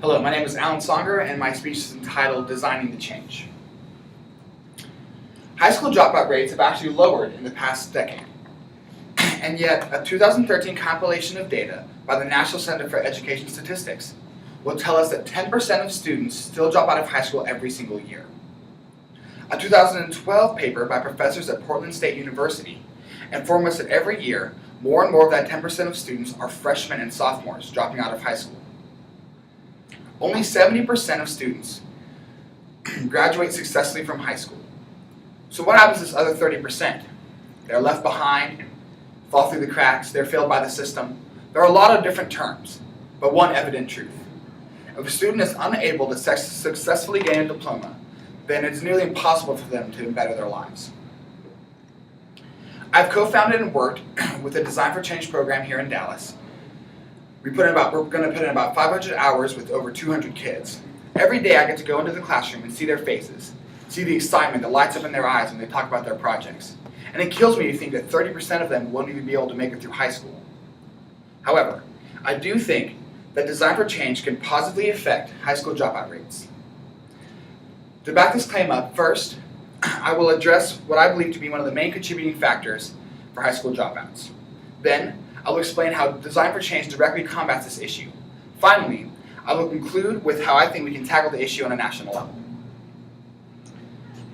Hello, my name is Alan Songer, and my speech is entitled Designing the Change. High school dropout rates have actually lowered in the past decade, and yet a 2013 compilation of data by the National Center for Education Statistics will tell us that 10% of students still drop out of high school every single year. A 2012 paper by professors at Portland State University informed us that every year, more and more of that 10% of students are freshmen and sophomores dropping out of high school. Only 70% of students graduate successfully from high school. So what happens to this other 30%? They're left behind, fall through the cracks, they're failed by the system. There are a lot of different terms, but one evident truth. If a student is unable to successfully gain a diploma, then it's nearly impossible for them to better their lives. I've co-founded and worked with the Design for Change program here in Dallas. We're going to put in about 500 hours with over 200 kids. Every day I get to go into the classroom and see their faces, see the excitement that lights up in their eyes when they talk about their projects. And it kills me to think that 30% of them won't even be able to make it through high school. However, I do think that Design for Change can positively affect high school dropout rates. To back this claim up, first, I will address what I believe to be one of the main contributing factors for high school dropouts. Then, I will explain how Design for Change directly combats this issue. Finally, I will conclude with how I think we can tackle the issue on a national level.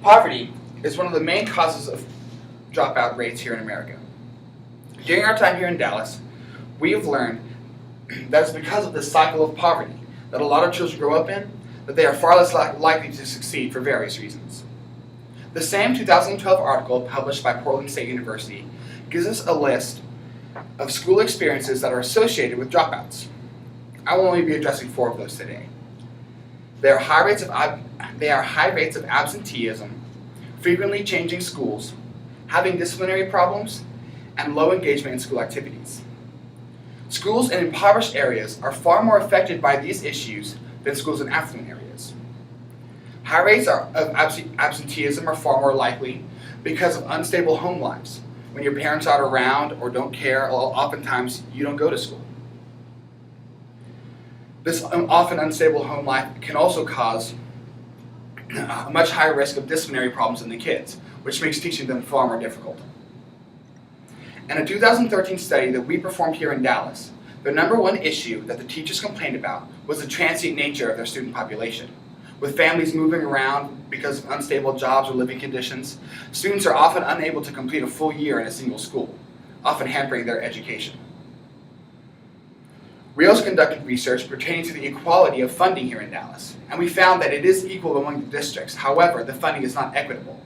Poverty is one of the main causes of dropout rates here in America. During our time here in Dallas, we have learned that it's because of this cycle of poverty that a lot of children grow up in, that they are far less likely to succeed for various reasons. The same 2012 article published by Portland State University gives us a list of school experiences that are associated with dropouts. I will only be addressing 4 of those today. There are high rates of absenteeism, frequently changing schools, having disciplinary problems, and low engagement in school activities. Schools in impoverished areas are far more affected by these issues than schools in affluent areas. High rates of absenteeism are far more likely because of unstable home lives. When your parents aren't around or don't care, oftentimes you don't go to school. This often unstable home life can also cause a much higher risk of disciplinary problems in the kids, which makes teaching them far more difficult. In a 2013 study that we performed here in Dallas, the number one issue that the teachers complained about was the transient nature of their student population. With families moving around because of unstable jobs or living conditions, students are often unable to complete a full year in a single school, often hampering their education. Reels conducted research pertaining to the equality of funding here in Dallas, and we found that it is equal among the districts. However, the funding is not equitable.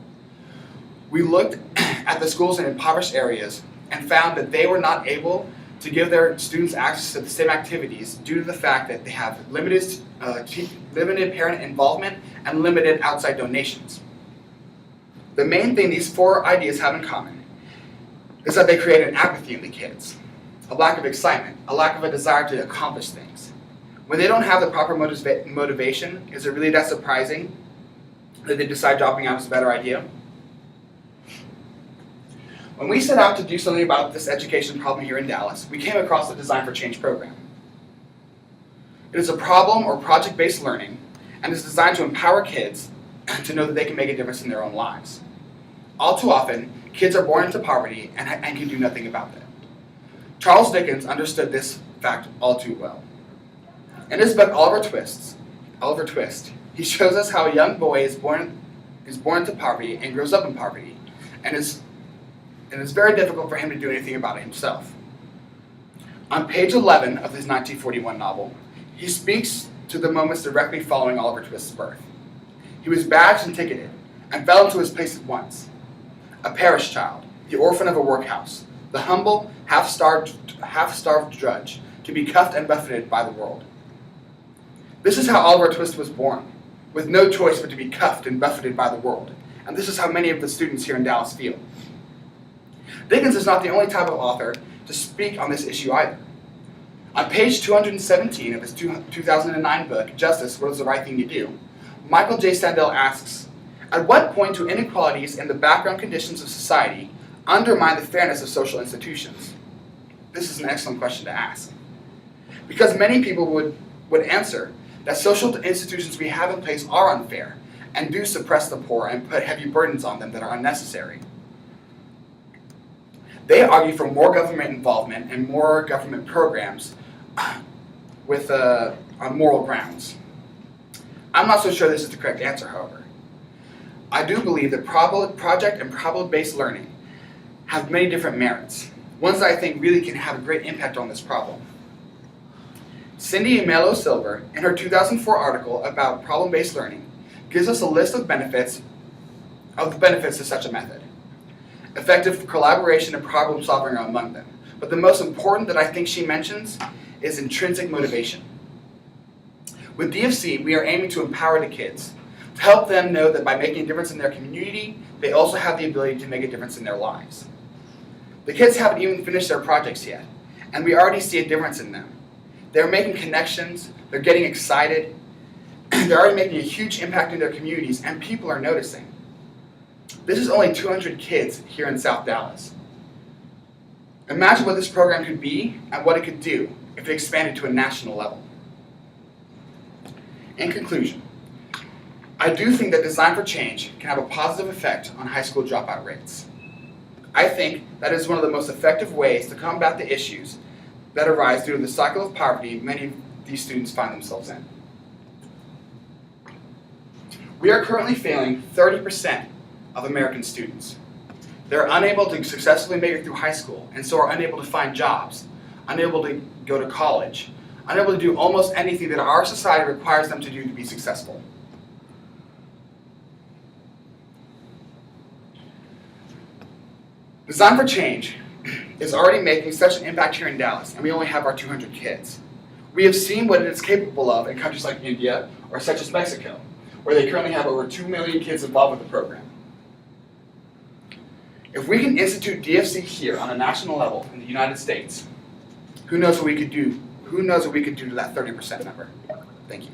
We looked at the schools in impoverished areas and found that they were not able to give their students access to the same activities due to the fact that they have limited parent involvement and limited outside donations. The main thing these 4 ideas have in common is that they create an apathy in the kids, a lack of excitement, a lack of a desire to accomplish things. When they don't have the proper motivation, is it really that surprising that they decide dropping out is a better idea? When we set out to do something about this education problem here in Dallas, we came across the Design for Change program. It is a problem or project-based learning and is designed to empower kids to know that they can make a difference in their own lives. All too often, kids are born into poverty and can do nothing about it. Charles Dickens understood this fact all too well. In his book Oliver Twist, he shows us how a young boy is born into poverty and grows up in poverty, and it's very difficult for him to do anything about it himself. On page 11 of his 1941 novel, he speaks to the moments directly following Oliver Twist's birth. He was badged and ticketed, and fell into his place at once. A parish child, the orphan of a workhouse, the humble, half-starved drudge, to be cuffed and buffeted by the world. This is how Oliver Twist was born, with no choice but to be cuffed and buffeted by the world, and this is how many of the students here in Dallas feel. Dickens is not the only type of author to speak on this issue either. On page 217 of his 2009 book, Justice, What is the Right Thing to Do?, Michael J. Sandel asks, at what point do inequalities in the background conditions of society undermine the fairness of social institutions? This is an excellent question to ask. Because many people would answer that social institutions we have in place are unfair and do suppress the poor and put heavy burdens on them that are unnecessary. They argue for more government involvement and more government programs with on moral grounds. I'm not so sure this is the correct answer, however. I do believe that project and problem-based learning have many different merits, ones that I think really can have a great impact on this problem. Cindy Melo Silver, in her 2004 article about problem-based learning, gives us a list of the benefits to such a method. Effective collaboration and problem solving are among them, but the most important that I think she mentions is intrinsic motivation. With DFC, we are aiming to empower the kids, to help them know that by making a difference in their community, they also have the ability to make a difference in their lives. The kids haven't even finished their projects yet, and we already see a difference in them. They're making connections, they're getting excited, they're already making a huge impact in their communities, and people are noticing. This is only 200 kids here in South Dallas. Imagine what this program could be and what it could do if it expanded to a national level. In conclusion, I do think that Design for Change can have a positive effect on high school dropout rates. I think that is one of the most effective ways to combat the issues that arise due to the cycle of poverty many of these students find themselves in. We are currently failing 30% of American students. They're unable to successfully make it through high school, and so are unable to find jobs, unable to go to college, unable to do almost anything that our society requires them to do to be successful. Design for Change is already making such an impact here in Dallas, and we only have our 200 kids. We have seen what it is capable of in countries like India or such as Mexico, where they currently have over 2 million kids involved with the program. If we can institute DFC here on a national level in the United States, who knows what we could do? Who knows what we could do to that 30% number? Thank you.